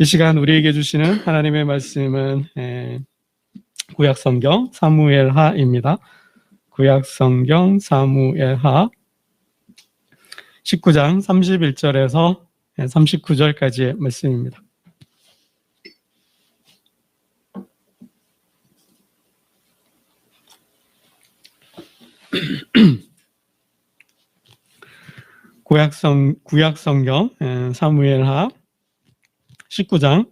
이 시간 우리에게 주시는 하나님의 말씀은 구약성경 사무엘하입니다. 구약성경 사무엘하 19장 31절에서 39절까지의 말씀입니다. 구약성경 사무엘하 19장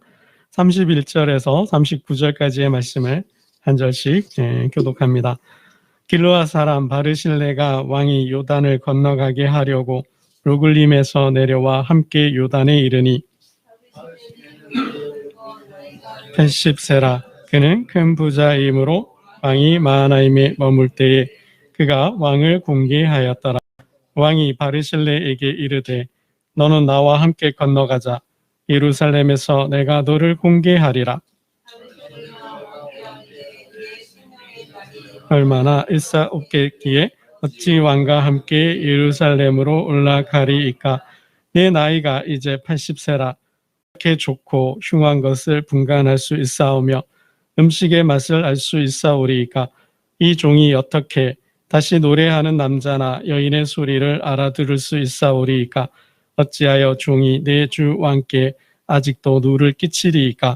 31절에서 39절까지의 말씀을 한 절씩 교독합니다. 길르앗 사람 바르실레가 왕이 요단을 건너가게 하려고 루글림에서 내려와 함께 요단에 이르니 80세라. 그는 큰 부자이므로 왕이 마하나임에 머물 때에 그가 왕을 공개하였더라. 왕이 바르실레에게 이르되 너는 나와 함께 건너가자. 예루살렘에서 내가 너를 공개하리라. 얼마나 일사없겠기에 어찌 왕과 함께 예루살렘으로 올라가리이까. 내 나이가 이제 80세라. 이렇게 좋고 흉한 것을 분간할 수 있사오며 음식의 맛을 알 수 있사오리이까. 이 종이 어떻게 다시 노래하는 남자나 여인의 소리를 알아들을 수 있사오리이까. 어찌하여 종이 내 주 왕께 아직도 누를 끼치리이까.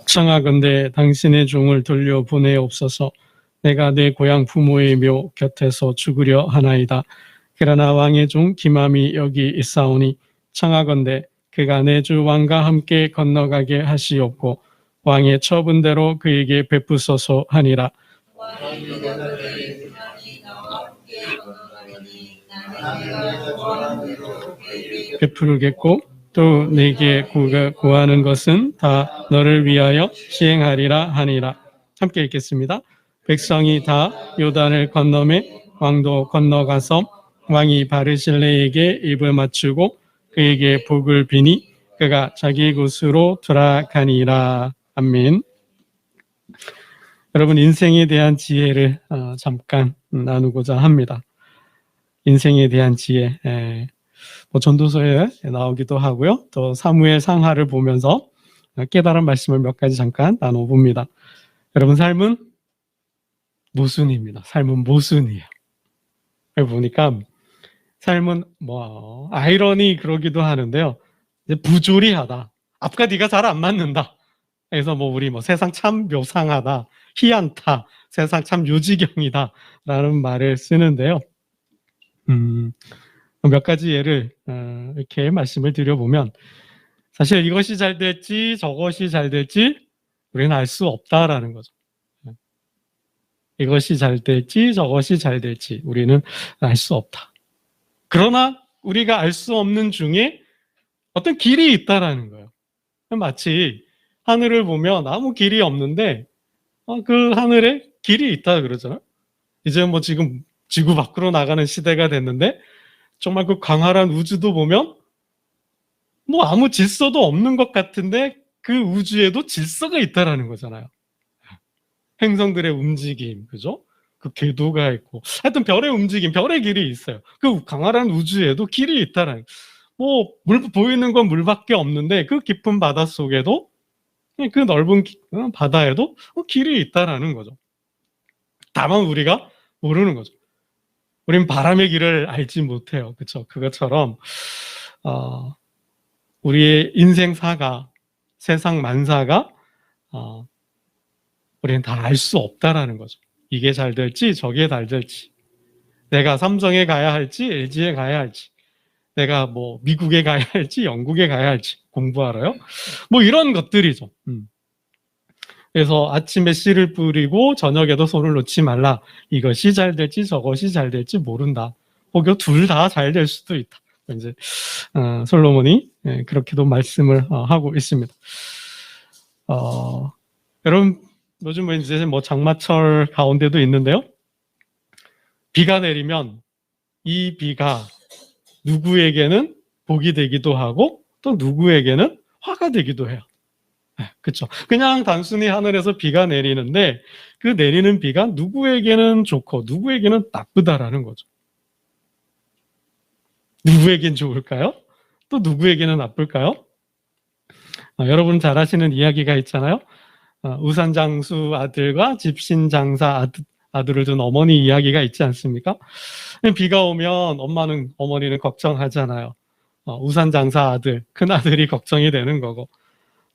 청하건대 당신의 종을 돌려보내옵소서. 내가 내 고향 부모의 묘 곁에서 죽으려 하나이다. 그러나 왕의 종 기맘이 여기 있사오니 청하건대 그가 내 주 왕과 함께 건너가게 하시옵고 왕의 처분대로 그에게 베푸소서 하니라. 베푸르겠고 또 내게 구하는 것은 다 너를 위하여 시행하리라 하니라. 함께 읽겠습니다. 백성이 다 요단을 건너매 왕도 건너가서 왕이 바르실레에게 입을 맞추고 그에게 복을 비니 그가 자기 곳으로 돌아가니라. 아멘. 여러분, 인생에 대한 지혜를 잠깐 나누고자 합니다. 인생에 대한 지혜, 전도서에 나오기도 하고요. 또 사무엘 상하를 보면서 깨달은 말씀을 몇 가지 잠깐 나눠봅니다. 여러분, 삶은 모순입니다. 삶은 모순이에요. 보니까 삶은 아이러니 그러기도 하는데요. 이제 부조리하다. 앞과 뒤가 잘 안 맞는다. 그래서 우리 세상 참 묘상하다, 희한타, 세상 참 요지경이다 라는 말을 쓰는데요. 몇 가지 예를 이렇게 말씀을 드려보면 사실 이것이 잘 될지 저것이 잘 될지 우리는 알 수 없다라는 거죠. 이것이 잘 될지 저것이 잘 될지 우리는 알 수 없다. 그러나 우리가 알 수 없는 중에 어떤 길이 있다라는 거예요. 마치 하늘을 보면 아무 길이 없는데 그 하늘에 길이 있다 그러잖아요. 이제 지금 지구 밖으로 나가는 시대가 됐는데 정말 그 광활한 우주도 보면 아무 질서도 없는 것 같은데 그 우주에도 질서가 있다라는 거잖아요. 행성들의 움직임, 그죠? 그 궤도가 있고 하여튼 별의 움직임, 별의 길이 있어요. 그 광활한 우주에도 길이 있다라는 보이는 건 물밖에 없는데 그 깊은 바다 속에도 그 넓은 바다에도 길이 있다라는 거죠. 다만 우리가 모르는 거죠. 우린 바람의 길을 알지 못해요. 그렇죠? 그것처럼 우리의 인생사가, 세상 만사가 우리는 다 알 수 없다라는 거죠. 이게 잘 될지 저게 잘 될지, 내가 삼성에 가야 할지 LG에 가야 할지, 내가 미국에 가야 할지 영국에 가야 할지 공부하러요? 이런 것들이죠. 그래서 아침에 씨를 뿌리고 저녁에도 손을 놓지 말라. 이것이 잘 될지 저것이 잘 될지 모른다. 혹여 둘 다 잘 될 수도 있다. 이제 솔로몬이 그렇게도 말씀을 하고 있습니다. 여러분, 요즘 이제 장마철 가운데도 있는데요. 비가 내리면 이 비가 누구에게는 복이 되기도 하고 또 누구에게는 화가 되기도 해요. 그쵸. 그냥 단순히 하늘에서 비가 내리는데 그 내리는 비가 누구에게는 좋고 누구에게는 나쁘다라는 거죠. 누구에겐 좋을까요? 또 누구에게는 나쁠까요? 여러분 잘 아시는 이야기가 있잖아요. 우산장수 아들과 집신장사 아들을 둔 어머니 이야기가 있지 않습니까? 비가 오면 어머니는 걱정하잖아요. 우산장사 아들, 큰아들이 걱정이 되는 거고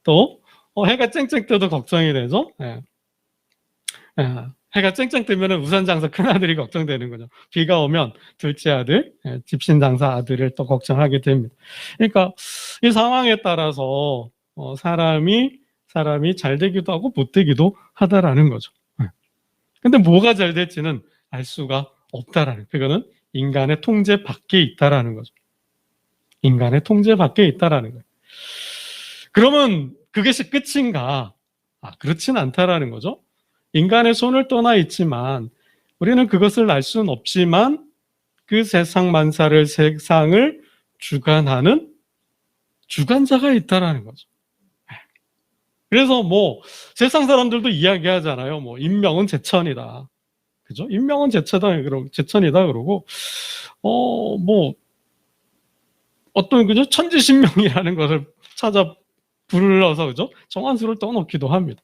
또 해가 쨍쨍 떠도 걱정이 되죠. 예. 해가 쨍쨍 뜨면 우산장사 큰아들이 걱정되는 거죠. 비가 오면 둘째 아들, 집신장사 아들을 또 걱정하게 됩니다. 그러니까 이 상황에 따라서 사람이 잘 되기도 하고 못 되기도 하다라는 거죠. 근데 뭐가 잘 될지는 알 수가 없다라는, 그거는 인간의 통제 밖에 있다라는 거죠. 인간의 통제 밖에 있다라는 거예요. 그러면 그것이 끝인가? 그렇진 않다라는 거죠. 인간의 손을 떠나 있지만 우리는 그것을 알 수는 없지만 그 세상을 주관하는 주관자가 있다라는 거죠. 그래서 세상 사람들도 이야기하잖아요. 인명은 제천이다. 그죠? 인명은 제천이다 그러고 어떤 그죠? 천지신명이라는 것을 찾아 불러서 그죠? 정한수를 떠놓기도 합니다.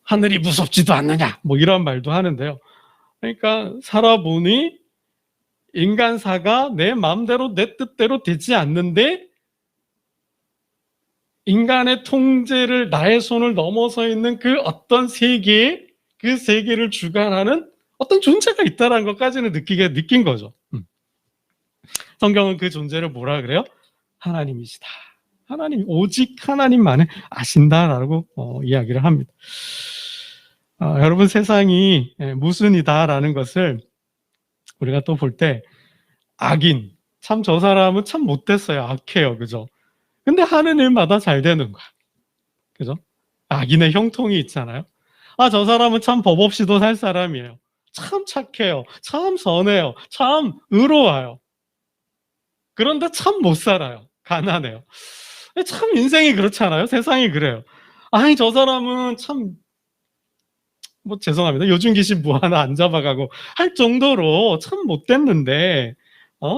하늘이 무섭지도 않느냐 이런 말도 하는데요. 그러니까 살아보니 인간사가 내 마음대로 내 뜻대로 되지 않는데 인간의 통제를 나의 손을 넘어서 있는 그 어떤 세계에 그 세계를 주관하는 어떤 존재가 있다는 것까지는 느낀 거죠. 성경은 그 존재를 뭐라 그래요? 하나님이시다. 오직 하나님만을 아신다라고 이야기를 합니다. 여러분 세상이 무슨이다라는 것을 우리가 또 볼 때 악인, 참 저 사람은 참 못됐어요. 악해요. 그죠? 근데 하는 일마다 잘 되는 거야. 그죠? 악인의 형통이 있잖아요. 저 사람은 참 법 없이도 살 사람이에요. 참 착해요. 참 선해요. 참 의로워요. 그런데 참 못 살아요. 가난해요. 참 인생이 그렇잖아요. 세상이 그래요. 저 사람은 참 죄송합니다. 요즘 귀신 하나 안 잡아가고 할 정도로 참 못됐는데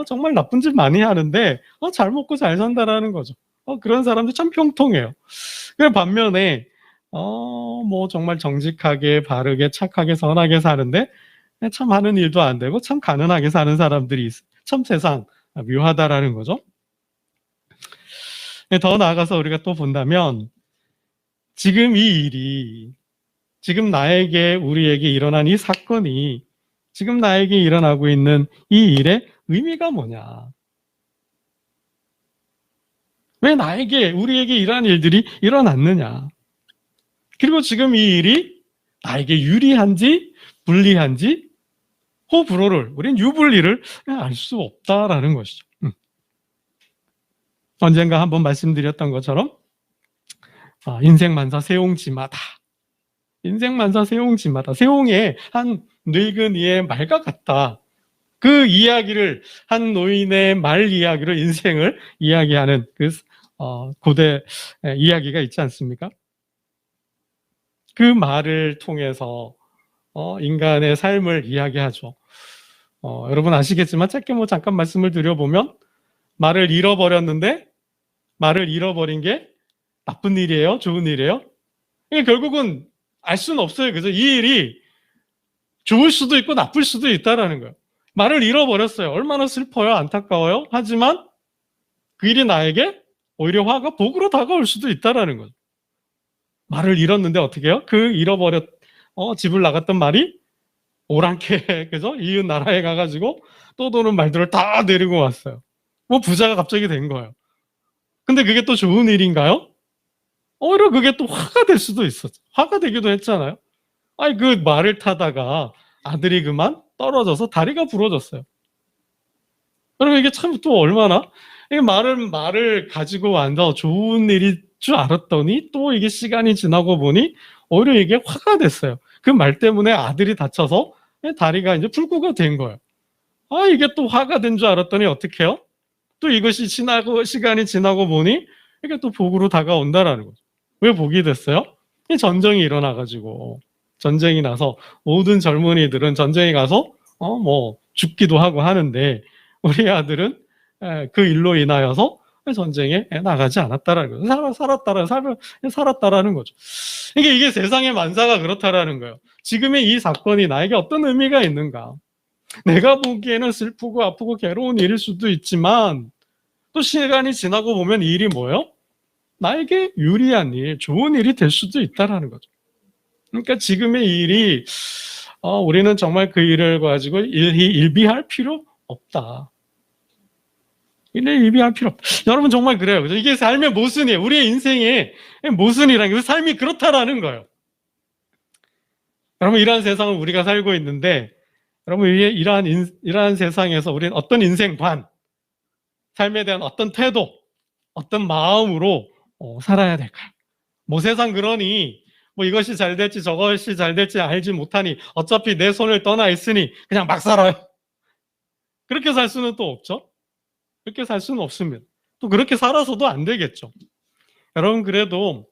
정말 나쁜 짓 많이 하는데 잘 먹고 잘 산다라는 거죠. 그런 사람들 참 평통해요. 그 반면에 정말 정직하게 바르게 착하게 선하게 사는데 참 하는 일도 안 되고 참 가난하게 사는 사람들이 참 세상 묘하다라는 거죠. 더 나아가서 우리가 또 본다면 지금 이 일이 지금 우리에게 일어난 이 사건이 지금 나에게 일어나고 있는 이 일의 의미가 뭐냐? 왜 우리에게 이러한 일들이 일어났느냐? 그리고 지금 이 일이 나에게 유리한지 불리한지 호불호를, 우린 유불리를 알 수 없다라는 것이죠. 언젠가 한번 말씀드렸던 것처럼 인생만사 세옹지마다 세옹의 한 늙은이의 말과 같다. 그 이야기를 한 노인의 말 이야기로 인생을 이야기하는 그 고대 이야기가 있지 않습니까? 그 말을 통해서 인간의 삶을 이야기하죠. 여러분 아시겠지만 짧게 잠깐 말씀을 드려보면 말을 잃어버렸는데 말을 잃어버린 게 나쁜 일이에요? 좋은 일이에요? 결국은 알 수는 없어요. 그래서 이 일이 좋을 수도 있고 나쁠 수도 있다라는 거예요. 말을 잃어버렸어요. 얼마나 슬퍼요. 안타까워요. 하지만 그 일이 나에게 오히려 화가 복으로 다가올 수도 있다라는 거죠. 말을 잃었는데 어떻게 해요? 그 집을 나갔던 말이 오랑캐 그죠? 이웃 나라에 가가지고 떠도는 말들을 다 데리고 왔어요. 부자가 갑자기 된 거예요. 근데 그게 또 좋은 일인가요? 오히려 그게 또 화가 될 수도 있었죠. 화가 되기도 했잖아요. 그 말을 타다가 아들이 그만 떨어져서 다리가 부러졌어요. 그럼 이게 참 또 얼마나 말을 가지고 앉아 좋은 일일 줄 알았더니 또 이게 시간이 지나고 보니 오히려 이게 화가 됐어요. 그 말 때문에 아들이 다쳐서 다리가 이제 불구가 된 거예요. 이게 또 화가 된 줄 알았더니 어떻게 해요? 또 이것이 시간이 지나고 보니 그러니까 또 복으로 다가온다라는 거죠. 왜 복이 됐어요? 전쟁이 일어나가지고, 전쟁이 나서 모든 젊은이들은 전쟁에 가서 뭐 죽기도 하고 하는데, 우리 아들은 그 일로 인하여서 전쟁에 나가지 않았다라는 거죠. 살았다라는 거죠. 이게 세상의 만사가 그렇다라는 거예요. 지금의 이 사건이 나에게 어떤 의미가 있는가? 내가 보기에는 슬프고 아프고 괴로운 일일 수도 있지만, 또 시간이 지나고 보면 이 일이 뭐예요? 나에게 유리한 일, 좋은 일이 될 수도 있다라는 거죠. 그러니까 지금의 이 일이 우리는 정말 그 일을 가지고 일비할 필요 없다. 일비할 필요 없다. 여러분 정말 그래요. 이게 삶의 모순이에요. 우리의 인생의 모순이라는 게 삶이 그렇다라는 거예요. 여러분 이러한 세상을 우리가 살고 있는데, 여러분 이러한 세상에서 우리는 어떤 인생관, 삶에 대한 어떤 태도, 어떤 마음으로 살아야 될까요? 뭐 세상 그러니 뭐 이것이 잘 될지 저것이 잘 될지 알지 못하니 어차피 내 손을 떠나 있으니 그냥 막 살아요. 그렇게 살 수는 또 없죠. 그렇게 살 수는 없습니다. 또 그렇게 살아서도 안 되겠죠. 여러분 그래도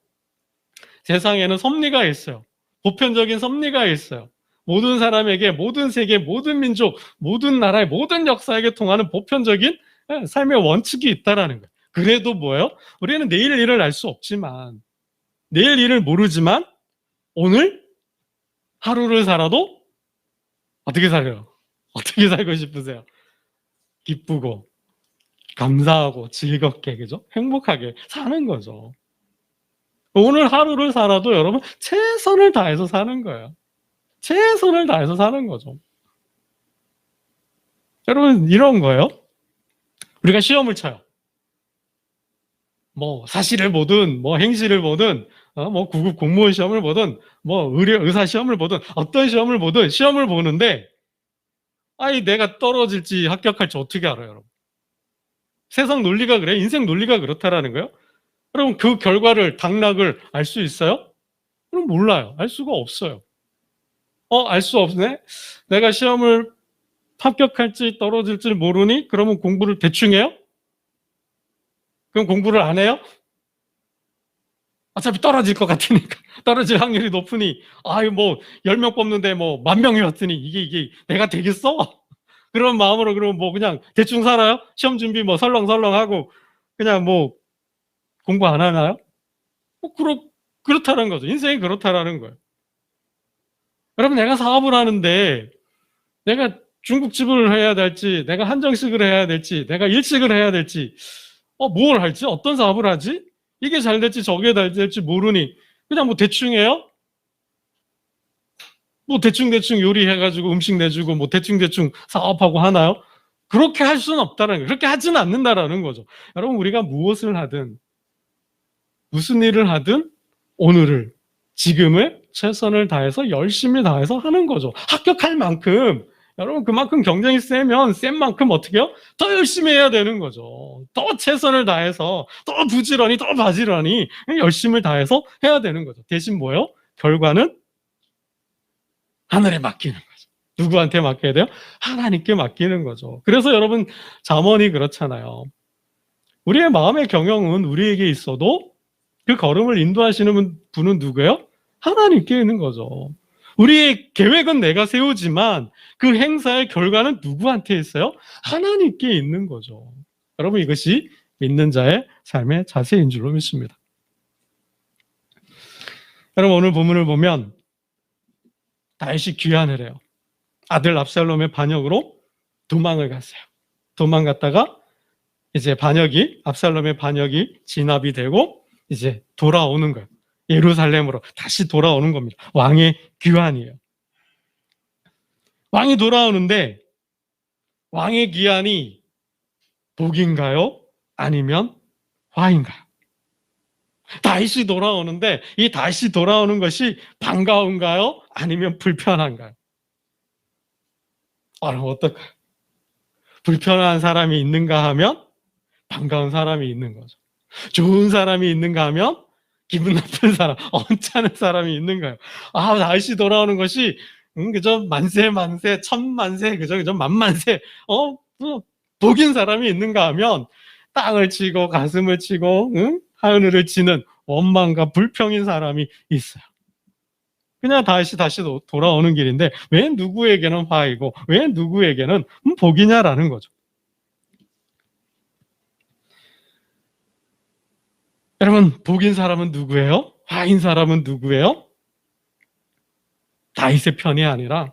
세상에는 섭리가 있어요. 보편적인 섭리가 있어요. 모든 사람에게, 모든 세계, 모든 민족, 모든 나라의 모든 역사에게 통하는 보편적인 삶의 원칙이 있다라는 거예요. 그래도 뭐예요? 우리는 내일 일을 알 수 없지만, 내일 일을 모르지만 오늘 하루를 살아도 어떻게 살아요? 어떻게 살고 싶으세요? 기쁘고 감사하고 즐겁게, 그죠? 행복하게 사는 거죠. 오늘 하루를 살아도 여러분 최선을 다해서 사는 거예요. 최선을 다해서 사는 거죠. 여러분 이런 거예요. 우리가 시험을 쳐요. 뭐 사시를 보든 뭐 행시를 보든 뭐 구급 공무원 시험을 보든 뭐 의사 시험을 보든 어떤 시험을 보든 시험을 보는데, 아니 내가 떨어질지 합격할지 어떻게 알아요, 여러분? 세상 논리가 그래. 인생 논리가 그렇다라는 거예요. 그럼 그 결과를 당락을 알 수 있어요? 그럼 몰라요. 알 수가 없어요. 알 수 없네. 내가 시험을 합격할지 떨어질지 모르니 그러면 공부를 대충 해요? 그럼 공부를 안 해요? 어차피 떨어질 것 같으니까. 떨어질 확률이 높으니, 아유, 뭐, 10명 뽑는데 뭐, 10,000명이 왔으니, 이게 내가 되겠어? 그런 마음으로, 그러면 뭐, 그냥 대충 살아요? 시험 준비 뭐, 설렁설렁 하고, 그냥 뭐, 공부 안 하나요? 뭐, 그렇다는 거죠. 인생이 그렇다라는 거예요. 여러분, 내가 사업을 하는데, 내가 중국집을 해야 될지, 내가 한정식을 해야 될지, 내가 일식을 해야 될지, 뭘 할지, 어떤 사업을 하지? 이게 잘 될지 저게 잘 될지 모르니 그냥 뭐 대충 해요? 뭐 대충 요리해가지고 음식 내주고 뭐 대충 사업하고 하나요? 그렇게 할 수는 없다는 거예요. 그렇게 하지는 않는다라는 거죠. 여러분 우리가 무엇을 하든 무슨 일을 하든 오늘을 지금을 최선을 다해서 열심히 다해서 하는 거죠. 합격할 만큼, 여러분 그만큼 경쟁이 세면 센 만큼 어떻게 해요? 더 열심히 해야 되는 거죠. 더 최선을 다해서 더 부지런히 더 바지런히 열심을 다해서 해야 되는 거죠. 대신 뭐예요? 결과는 하늘에 맡기는 거죠. 누구한테 맡겨야 돼요? 하나님께 맡기는 거죠. 그래서 여러분 잠언이 그렇잖아요. 우리의 마음의 경영은 우리에게 있어도 그 걸음을 인도하시는 분은 누구예요? 하나님께 있는 거죠. 우리의 계획은 내가 세우지만 그 행사의 결과는 누구한테 있어요? 하나님께 있는 거죠. 여러분 이것이 믿는 자의 삶의 자세인 줄로 믿습니다. 여러분 오늘 본문을 보면 다윗이 귀환을 해요. 아들 압살롬의 반역으로 도망을 갔어요. 도망갔다가 이제 압살롬의 반역이 진압이 되고 이제 돌아오는 거예요. 예루살렘으로 다시 돌아오는 겁니다. 왕의 귀환이에요. 왕이 돌아오는데 왕의 귀환이 복인가요? 아니면 화인가요? 다시 돌아오는데 이 다시 돌아오는 것이 반가운가요? 아니면 불편한가요? 그럼 어떨까요? 불편한 사람이 있는가 하면 반가운 사람이 있는 거죠. 좋은 사람이 있는가 하면 기분 나쁜 사람, 언짢은 사람이 있는가요? 다시 돌아오는 것이 그저 만세, 천만세, 그저 만만세, 복인 사람이 있는가 하면 땅을 치고 가슴을 치고 하늘을 치는 원망과 불평인 사람이 있어요. 그냥 다시 돌아오는 길인데 왜 누구에게는 화이고 왜 누구에게는 복이냐라는 거죠. 여러분, 복인 사람은 누구예요? 화인 사람은 누구예요? 다윗의 편이 아니라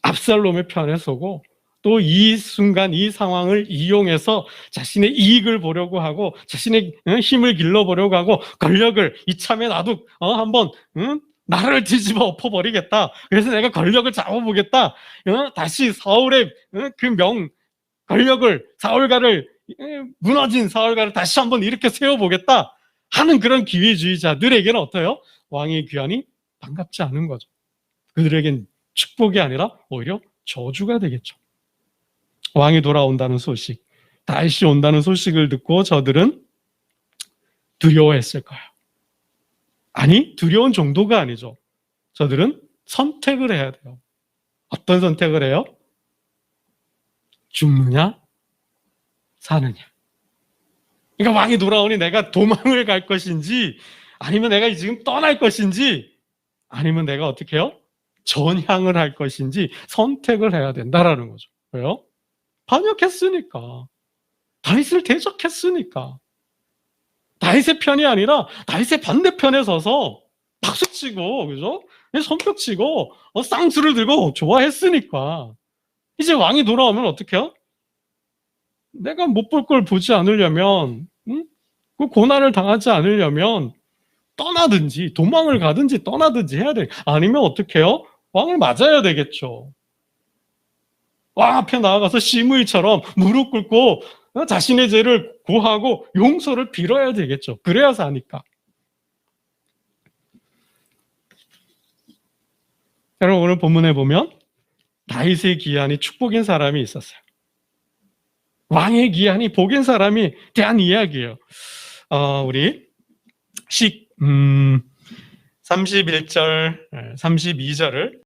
압살롬의 편에 서고 또 이 순간 이 상황을 이용해서 자신의 이익을 보려고 하고 자신의 힘을 길러보려고 하고 권력을 이참에 나도 한번 나라를 뒤집어 엎어버리겠다. 그래서 내가 권력을 잡아보겠다. 다시 사울의 권력을 사울가를 무너진 사울가를 다시 한번 일으켜 세워보겠다 하는 그런 기회주의자들에게는 어때요? 왕의 귀환이 반갑지 않은 거죠. 그들에겐 축복이 아니라 오히려 저주가 되겠죠. 왕이 돌아온다는 소식, 다시 온다는 소식을 듣고 저들은 두려워했을 거예요. 아니, 두려운 정도가 아니죠. 저들은 선택을 해야 돼요. 어떤 선택을 해요? 죽느냐, 사느냐. 그러니까 왕이 돌아오니 내가 도망을 갈 것인지, 아니면 내가 지금 떠날 것인지, 아니면 내가 어떻게 해요? 전향을 할 것인지 선택을 해야 된다라는 거죠. 왜요? 반역했으니까. 다윗을 대적했으니까. 다윗의 편이 아니라 다윗의 반대편에 서서 박수치고, 그죠? 손뼉치고, 쌍수를 들고 좋아했으니까. 이제 왕이 돌아오면 어떻게 해요? 내가 못 볼 걸 보지 않으려면, 그 고난을 당하지 않으려면 떠나든지 도망을 가든지 떠나든지 해야 돼. 아니면 어떻게 해요? 왕을 맞아야 되겠죠. 왕 앞에 나아가서 시므이처럼 무릎 꿇고 자신의 죄를 고하고 용서를 빌어야 되겠죠. 그래야 사니까. 여러분, 오늘 본문에 보면 다윗의 기한이 축복인 사람이 있었어요. 왕의 기한이 복인 사람이 대한 이야기예요. 우리 31절, 32절을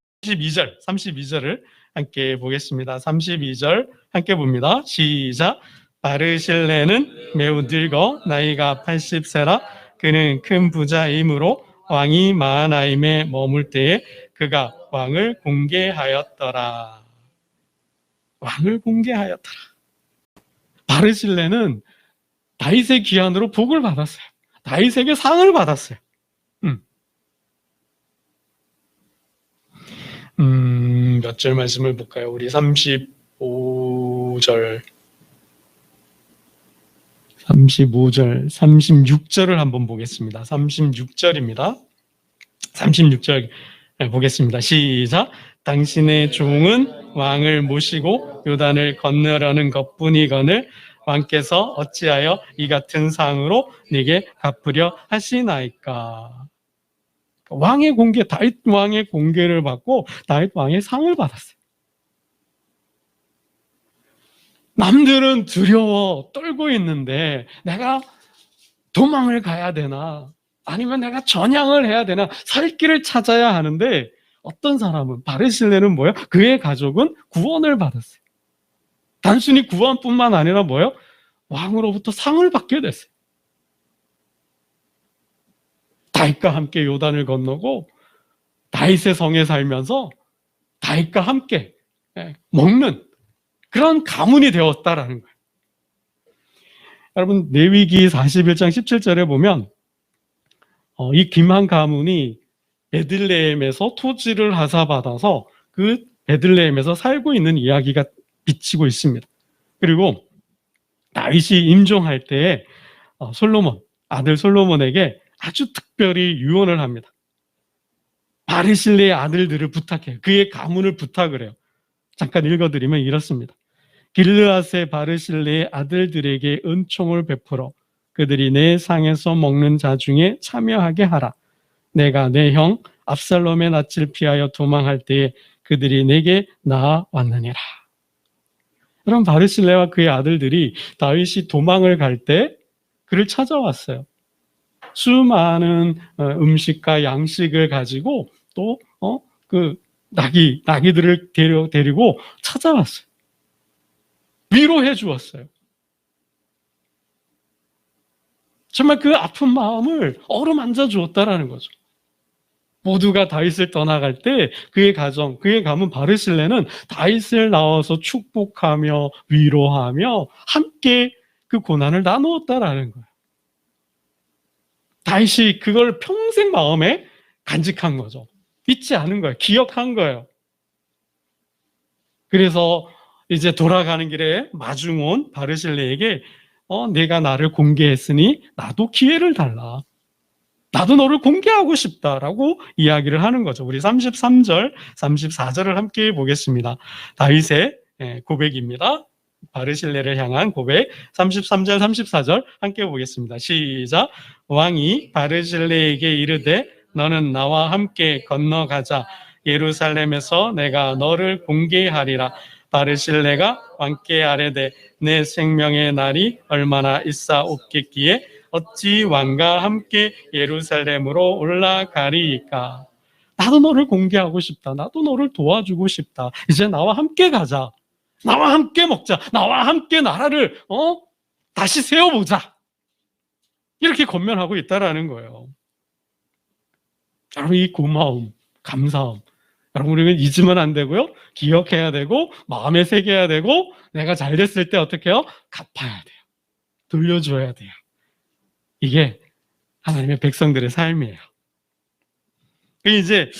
함께 보겠습니다. 32절 함께 봅니다. 시작. 바르실레는 매우 늙어 나이가 80세라 그는 큰 부자이므로 왕이 마하나임에 머물 때에 그가 왕을 공개하였더라. 왕을 공개하였더라. 바르실레는 다윗의 기한으로 복을 받았어요. 다윗에게 상을 받았어요. 몇 절 말씀을 볼까요? 우리 35절, 36절을 한번 보겠습니다. 36절입니다. 36절 보겠습니다. 시작. 당신의 종은 왕을 모시고 요단을 건너려는 것뿐이거늘 왕께서 어찌하여 이 같은 상으로 네게 갚으려 하시나이까. 왕의 공개, 다윗 왕의 공개를 받고 다윗 왕의 상을 받았어요. 남들은 두려워 떨고 있는데 내가 도망을 가야 되나 아니면 내가 전향을 해야 되나 살 길을 찾아야 하는데 어떤 사람은, 바르실레는 뭐예요? 그의 가족은 구원을 받았어요. 단순히 구원뿐만 아니라 뭐예요? 왕으로부터 상을 받게 됐어요. 다윗과 함께 요단을 건너고 다윗의 성에 살면서 다윗과 함께 먹는 그런 가문이 되었다라는 거예요. 여러분, 레위기 41장 17절에 보면 이 김한 가문이 베들레헴에서 토지를 하사받아서 그 베들레헴에서 살고 있는 이야기가 비치고 있습니다. 그리고 다윗이 임종할 때에 아들 솔로몬에게 아주 특별히 유언을 합니다. 바르실레의 아들들을 부탁해요. 그의 가문을 부탁을 해요. 잠깐 읽어드리면 이렇습니다. 길르앗의 바르실레의 아들들에게 은총을 베풀어 그들이 내 상에서 먹는 자 중에 참여하게 하라. 내가 내 형 압살롬의 낯을 피하여 도망할 때에 그들이 내게 나아왔느니라. 그럼 바르실레와 그의 아들들이 다윗이 도망을 갈 때 그를 찾아왔어요. 수많은 음식과 양식을 가지고 또 그 나귀들을 데리고 찾아왔어요. 위로해 주었어요. 정말 그 아픈 마음을 어루만져 주었다라는 거죠. 모두가 다윗을 떠나갈 때 그의 가정, 그의 가문 바르실레는 다윗을 나와서 축복하며 위로하며 함께 그 고난을 나누었다라는 거예요. 다윗이 그걸 평생 마음에 간직한 거죠. 잊지 않은 거예요. 기억한 거예요. 그래서 이제 돌아가는 길에 마중 온 바르실레에게 내가 나를 공개했으니 나도 기회를 달라. 나도 너를 공개하고 싶다라고 이야기를 하는 거죠. 우리 33절, 34절을 함께 보겠습니다. 다윗의 고백입니다. 바르실레를 향한 고백 33절, 34절 함께 보겠습니다. 시작. 왕이 바르실레에게 이르되 너는 나와 함께 건너가자. 예루살렘에서 내가 너를 공개하리라. 바르실레가 왕께 아뢰되 내 생명의 날이 얼마나 있사옵겠기에 어찌 왕과 함께 예루살렘으로 올라가리이까. 나도 너를 공개하고 싶다. 나도 너를 도와주고 싶다. 이제 나와 함께 가자. 나와 함께 먹자. 나와 함께 나라를 다시 세워보자. 이렇게 권면하고 있다라는 거예요. 여러분, 이 고마움, 감사함, 여러분, 우리는 잊으면 안 되고요. 기억해야 되고 마음에 새겨야 되고 내가 잘 됐을 때 어떻게 해요? 갚아야 돼요. 돌려줘야 돼요. 이게 하나님의 백성들의 삶이에요. 이제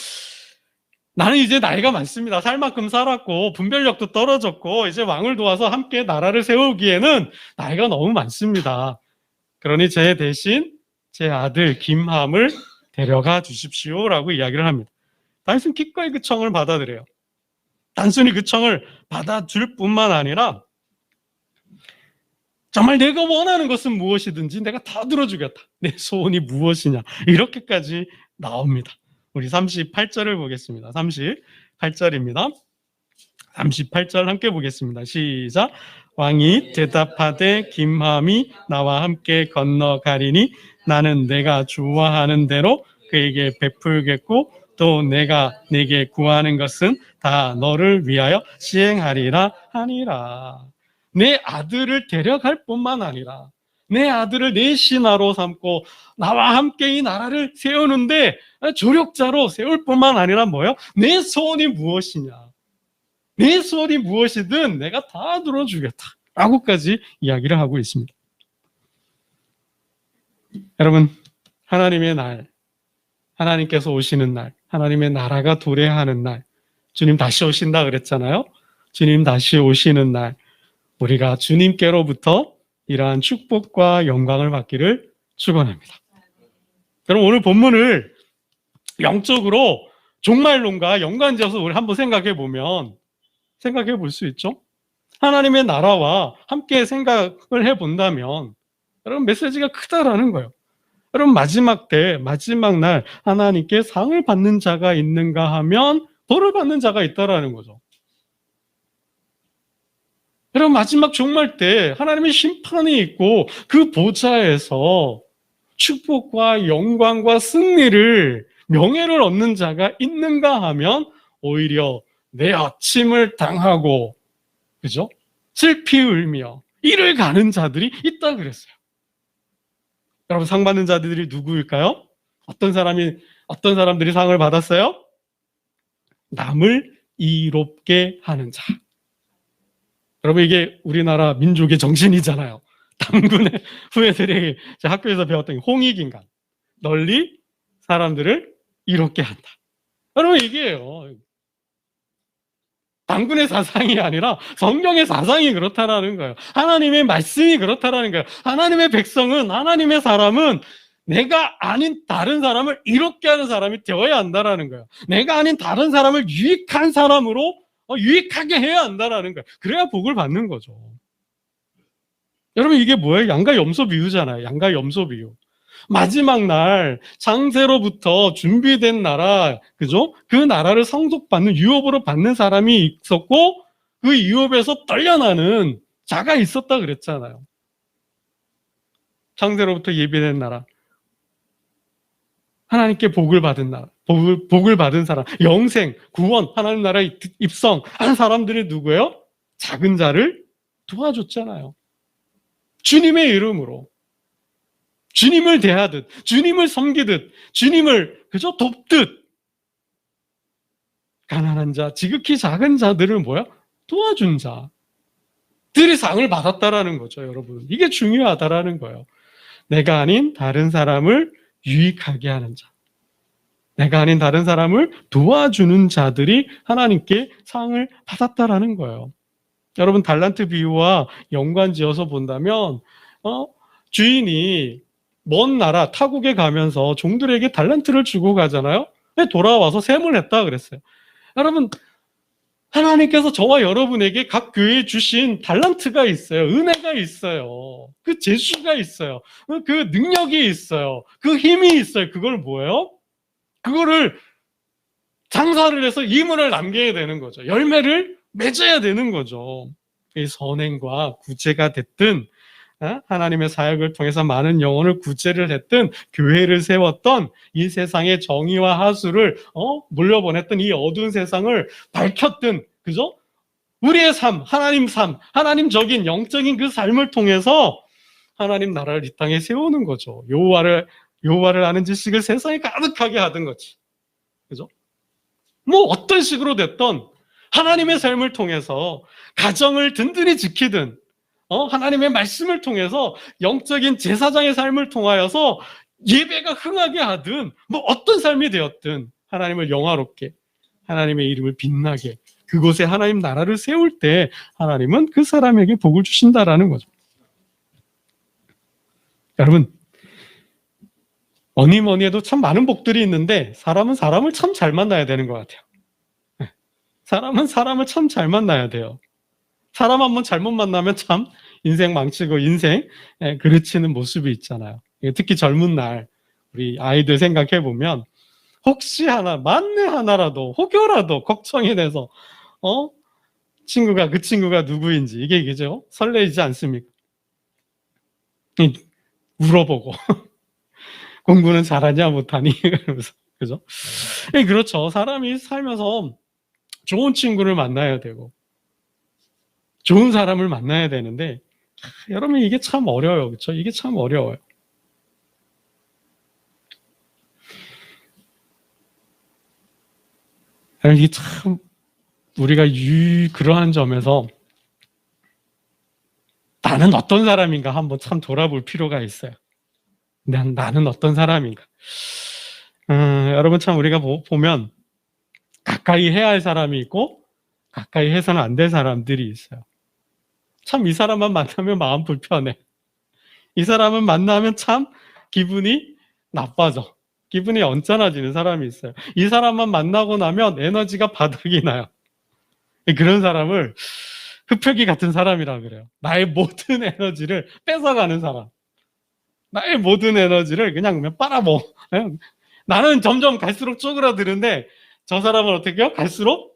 나는 이제 나이가 많습니다. 살 만큼 살았고 분별력도 떨어졌고 이제 왕을 도와서 함께 나라를 세우기에는 나이가 너무 많습니다. 그러니 제 대신 제 아들 김함을 데려가 주십시오라고 이야기를 합니다. 다윗은 기꺼이 그 청을 받아들여요. 단순히 그 청을 받아줄 뿐만 아니라 정말 내가 원하는 것은 무엇이든지 내가 다 들어주겠다. 내 소원이 무엇이냐. 이렇게까지 나옵니다. 우리 38절을 보겠습니다. 38절입니다. 38절 함께 보겠습니다. 시작. 왕이 대답하되 김함이 나와 함께 건너가리니 나는 내가 좋아하는 대로 그에게 베풀겠고 또 내가 내게 구하는 것은 다 너를 위하여 시행하리라 하니라. 내 아들을 데려갈 뿐만 아니라 내 아들을 내 신하로 삼고 나와 함께 이 나라를 세우는데 조력자로 세울 뿐만 아니라 뭐예요? 내 소원이 무엇이냐? 내 소원이 무엇이든 내가 다 들어주겠다 라고까지 이야기를 하고 있습니다. 여러분, 하나님의 날, 하나님께서 오시는 날, 하나님의 나라가 도래하는 날, 주님 다시 오신다 그랬잖아요. 주님 다시 오시는 날, 우리가 주님께로부터 이러한 축복과 영광을 받기를 축원합니다. 여러분, 오늘 본문을 영적으로 종말론과 연관지어서 우리 한번 생각해 볼 수 있죠. 하나님의 나라와 함께 생각을 해본다면 여러분, 메시지가 크다라는 거예요. 여러분, 마지막 때, 마지막 날 하나님께 상을 받는 자가 있는가 하면 벌을 받는 자가 있다라는 거죠. 여러분, 마지막 종말 때 하나님의 심판이 있고 그 보좌에서 축복과 영광과 승리를, 명예를 얻는 자가 있는가 하면 오히려 내 아침을 당하고, 그죠? 슬피 울며 이를 가는 자들이 있다 그랬어요. 여러분, 상 받는 자들이 누구일까요? 어떤 사람들이 상을 받았어요? 남을 이롭게 하는 자. 여러분, 이게 우리나라 민족의 정신이잖아요. 당군의 후예들에게 학교에서 배웠던 홍익인간. 널리 사람들을 이롭게 한다. 여러분, 이게요. 당군의 사상이 아니라 성경의 사상이 그렇다라는 거예요. 하나님의 말씀이 그렇다라는 거예요. 하나님의 백성은, 하나님의 사람은 내가 아닌 다른 사람을 이롭게 하는 사람이 되어야 한다라는 거예요. 내가 아닌 다른 사람을 유익한 사람으로 유익하게 해야 한다라는 거예요. 그래야 복을 받는 거죠. 여러분, 이게 뭐예요? 양과 염소 비유잖아요. 양과 염소 비유. 마지막 날 창세로부터 준비된 나라, 그죠? 그 나라를 상속받는, 유업으로 받는 사람이 있었고 그 유업에서 떨려나는 자가 있었다 그랬잖아요. 창세로부터 예비된 나라, 하나님께 복을 받은 나라, 복을 받은 사람, 영생, 구원, 하나님 나라에 입성한 사람들이 누구예요? 작은 자를 도와줬잖아요. 주님의 이름으로. 주님을 대하듯, 주님을 섬기듯, 주님을 그저 돕듯 가난한 자, 지극히 작은 자들을 뭐야? 도와준 자들이 상을 받았다라는 거죠, 여러분. 이게 중요하다라는 거예요. 내가 아닌 다른 사람을 유익하게 하는 자, 내가 아닌 다른 사람을 도와주는 자들이 하나님께 상을 받았다라는 거예요. 여러분, 달란트 비유와 연관지어서 본다면 주인이 먼 나라 타국에 가면서 종들에게 달란트를 주고 가잖아요. 돌아와서 셈을 했다 그랬어요. 여러분, 하나님께서 저와 여러분에게 각 교회에 주신 달란트가 있어요. 은혜가 있어요. 그 재주가 있어요. 그 능력이 있어요. 그 힘이 있어요. 그걸 뭐예요? 그거를 장사를 해서 이문을 남겨야 되는 거죠. 열매를 맺어야 되는 거죠. 이 선행과 구제가 됐든 하나님의 사역을 통해서 많은 영혼을 구제를 했든 교회를 세웠던 이 세상의 정의와 하수를 물려보냈던 이 어두운 세상을 밝혔든 그죠? 우리의 삶, 하나님적인 영적인 그 삶을 통해서 하나님 나라를 이 땅에 세우는 거죠. 여호와를 아는 지식을 세상에 가득하게 하던 거지. 그죠? 뭐 어떤 식으로 됐던 하나님의 삶을 통해서 가정을 든든히 지키든 하나님의 말씀을 통해서 영적인 제사장의 삶을 통하여서 예배가 흥하게 하든 뭐 어떤 삶이 되었든 하나님을 영화롭게 하나님의 이름을 빛나게 그곳에 하나님 나라를 세울 때 하나님은 그 사람에게 복을 주신다라는 거죠. 여러분, 뭐니 해도 참 많은 복들이 있는데 사람은 사람을 참 잘 만나야 되는 것 같아요. 사람은 사람을 참 잘 만나야 돼요. 사람 한번 잘못 만나면 참 인생 망치고 인생 그르치는 모습이 있잖아요. 특히 젊은 날 우리 아이들 생각해 보면 혹시 만에 하나라도 혹여라도 걱정이 돼서 그 친구가 누구인지 이게 그죠? 설레이지 않습니까? 물어보고 공부는 잘하냐 못하니 그러면서 그죠? 그렇죠. 사람이 살면서 좋은 친구를 만나야 되고 좋은 사람을 만나야 되는데 여러분 이게 참 어려워요. 그렇죠? 이게 참 어려워요. 이게 참 우리가 그러한 점에서 나는 어떤 사람인가 한번 참 돌아볼 필요가 있어요. 나는 어떤 사람인가. 여러분 참 우리가 보면 가까이 해야 할 사람이 있고 가까이 해서는 안 될 사람들이 있어요. 참 이 사람만 만나면 마음 불편해. 이 사람은 만나면 참 기분이 나빠져. 기분이 언짢아지는 사람이 있어요. 이 사람만 만나고 나면 에너지가 바닥이 나요. 그런 사람을 흡혈귀 같은 사람이라 그래요. 나의 모든 에너지를 뺏어가는 사람. 나의 모든 에너지를 그냥 빨아먹어. 나는 점점 갈수록 쪼그라드는데 저 사람은 어떻게 해요? 갈수록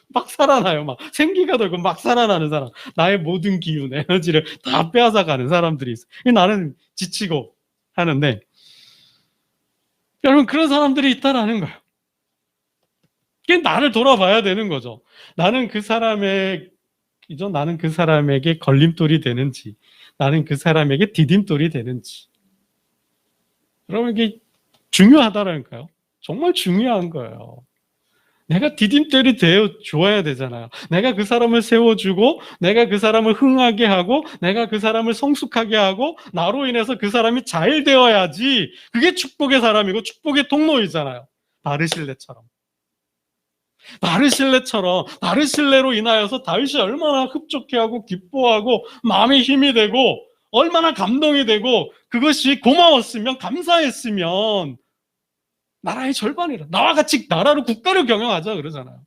막 살아나요. 막 생기가 돌고 막 살아나는 사람. 나의 모든 기운, 에너지를 다 빼앗아가는 사람들이 있어요. 나는 지치고 하는데 여러분 그런 사람들이 있다라는 거예요. 그게 나를 돌아봐야 되는 거죠. 나는 그 사람에게 걸림돌이 되는지 나는 그 사람에게 디딤돌이 되는지 여러분 이게 중요하다라니까요. 정말 중요한 거예요. 내가 디딤돌이 되어 줘야 되잖아요. 내가 그 사람을 세워주고 내가 그 사람을 흥하게 하고 내가 그 사람을 성숙하게 하고 나로 인해서 그 사람이 잘 되어야지 그게 축복의 사람이고 축복의 통로이잖아요. 바르실레처럼 바르실레로 인하여서 다윗이 얼마나 흡족해하고 기뻐하고 마음에 힘이 되고 얼마나 감동이 되고 그것이 고마웠으면 감사했으면 나라의 절반이라 나와 같이 나라를 국가를 경영하자 그러잖아요.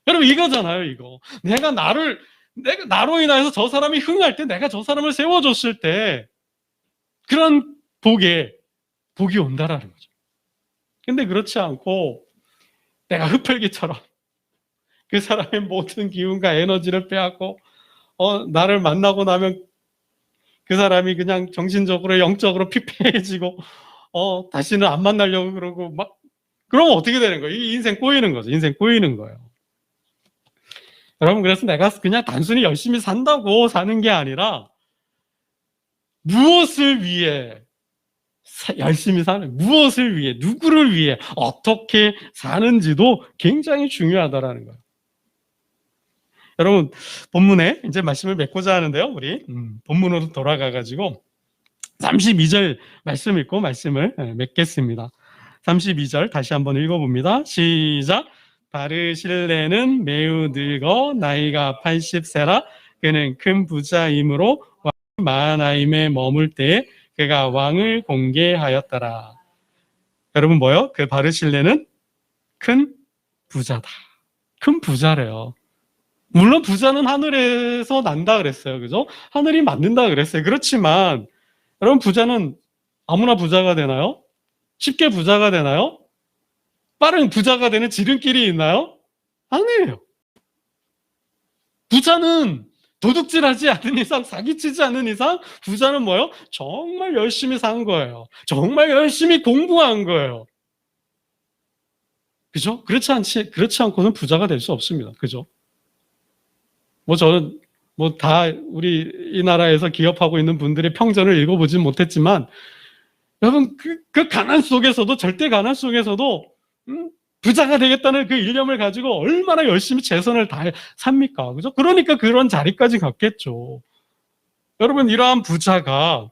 여러분 이거잖아요. 이거 내가 나로 인하여서 저 사람이 흥할 때 내가 저 사람을 세워줬을 때 그런 복이 온다라는 거죠. 근데 그렇지 않고 내가 흡혈귀처럼 그 사람의 모든 기운과 에너지를 빼앗고 나를 만나고 나면 그 사람이 그냥 정신적으로 영적으로 피폐해지고 다시는 안 만나려고 그러고 막 그러면 어떻게 되는 거예요? 이 인생 꼬이는 거죠. 인생 꼬이는 거예요. 여러분 그래서 내가 그냥 단순히 열심히 산다고 사는 게 아니라 무엇을 위해 열심히 사는, 무엇을 위해, 누구를 위해, 어떻게 사는지도 굉장히 중요하다라는 거예요. 여러분, 본문에 이제 말씀을 맺고자 하는데요. 우리 본문으로 돌아가가지고 32절 말씀 읽고 말씀을 맺겠습니다. 32절 다시 한번 읽어봅니다. 시작. 바르실레는 매우 늙어 나이가 80세라 그는 큰 부자이므로 마하나임에 머물 때에 그가 왕을 공개하였더라. 여러분 뭐요? 그 바르실레는 큰 부자다. 큰 부자래요. 물론 부자는 하늘에서 난다 그랬어요. 그죠? 하늘이 만든다 그랬어요. 그렇지만 여러분 부자는 아무나 부자가 되나요? 쉽게 부자가 되나요? 빠른 부자가 되는 지름길이 있나요? 아니에요. 부자는 도둑질하지 않는 이상, 사기치지 않는 이상 부자는 뭐예요? 정말 열심히 산 거예요. 정말 열심히 공부한 거예요. 그죠? 그렇지 않고는 부자가 될 수 없습니다. 그죠? 저는 다 우리 이 나라에서 기업하고 있는 분들의 평전을 읽어보진 못했지만 여러분 그 가난 속에서도, 절대 가난 속에서도 부자가 되겠다는 그 일념을 가지고 얼마나 열심히 최선을 다해 삽니까? 그죠? 그러니까 그런 자리까지 갔겠죠. 여러분 이러한 부자가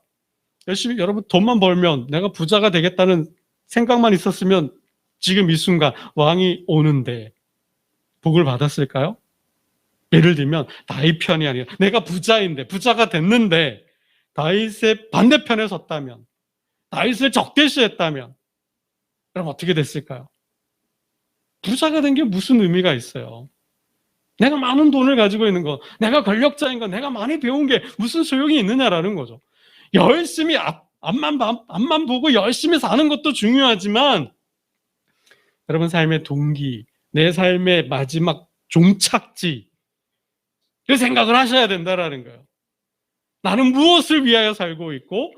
열심히, 여러분 돈만 벌면 내가 부자가 되겠다는 생각만 있었으면 지금 이 순간 왕이 오는데 복을 받았을까요? 예를 들면 다윗 편이 아니라 내가 부자인데, 부자가 됐는데 다윗의 반대편에 섰다면, 다윗을 적대시했다면 그럼 어떻게 됐을까요? 부자가 된 게 무슨 의미가 있어요? 내가 많은 돈을 가지고 있는 거, 내가 권력자인 거, 내가 많이 배운 게 무슨 소용이 있느냐라는 거죠. 열심히 앞만 보고 열심히 사는 것도 중요하지만 여러분 삶의 동기, 내 삶의 마지막 종착지, 그 생각을 하셔야 된다라는 거예요. 나는 무엇을 위하여 살고 있고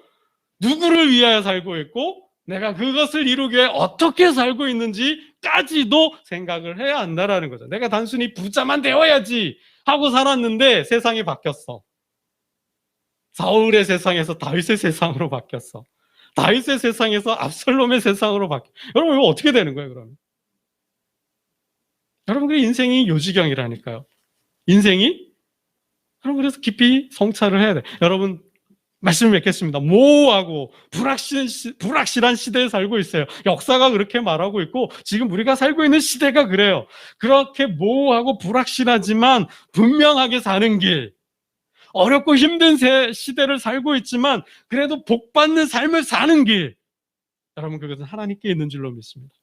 누구를 위하여 살고 있고 내가 그것을 이루기 위해 어떻게 살고 있는지까지도 생각을 해야 한다라는 거죠. 내가 단순히 부자만 되어야지 하고 살았는데 세상이 바뀌었어. 사울의 세상에서 다윗의 세상으로 바뀌었어. 다윗의 세상에서 압살롬의 세상으로 바뀌었어. 여러분 이거 어떻게 되는 거예요 그러면? 여러분 그 인생이 요지경이라니까요. 인생이, 여러분 그래서 깊이 성찰을 해야 돼. 여러분 말씀을 맺겠습니다. 모호하고 불확실한 시대에 살고 있어요. 역사가 그렇게 말하고 있고 지금 우리가 살고 있는 시대가 그래요. 그렇게 모호하고 불확실하지만 분명하게 사는 길, 어렵고 힘든 시대를 살고 있지만 그래도 복받는 삶을 사는 길, 여러분 그것은 하나님께 있는 줄로 믿습니다.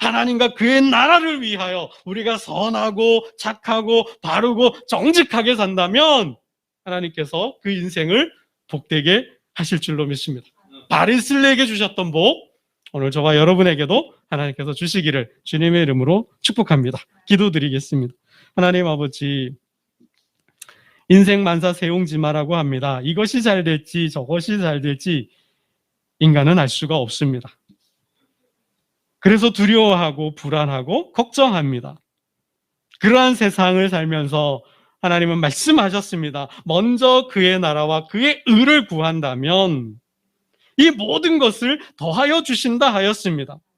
하나님과 그의 나라를 위하여 우리가 선하고 착하고 바르고 정직하게 산다면 하나님께서 그 인생을 복되게 하실 줄로 믿습니다. 바리슬레에게 주셨던 복, 오늘 저와 여러분에게도 하나님께서 주시기를 주님의 이름으로 축복합니다. 기도드리겠습니다. 하나님 아버지, 인생 만사 세옹지마라고 합니다. 이것이 잘 될지 저것이 잘 될지 인간은 알 수가 없습니다. 그래서 두려워하고 불안하고 걱정합니다. 그러한 세상을 살면서 하나님은 말씀하셨습니다. 먼저 그의 나라와 그의 의를 구한다면 이 모든 것을 더하여 주신다 하였습니다.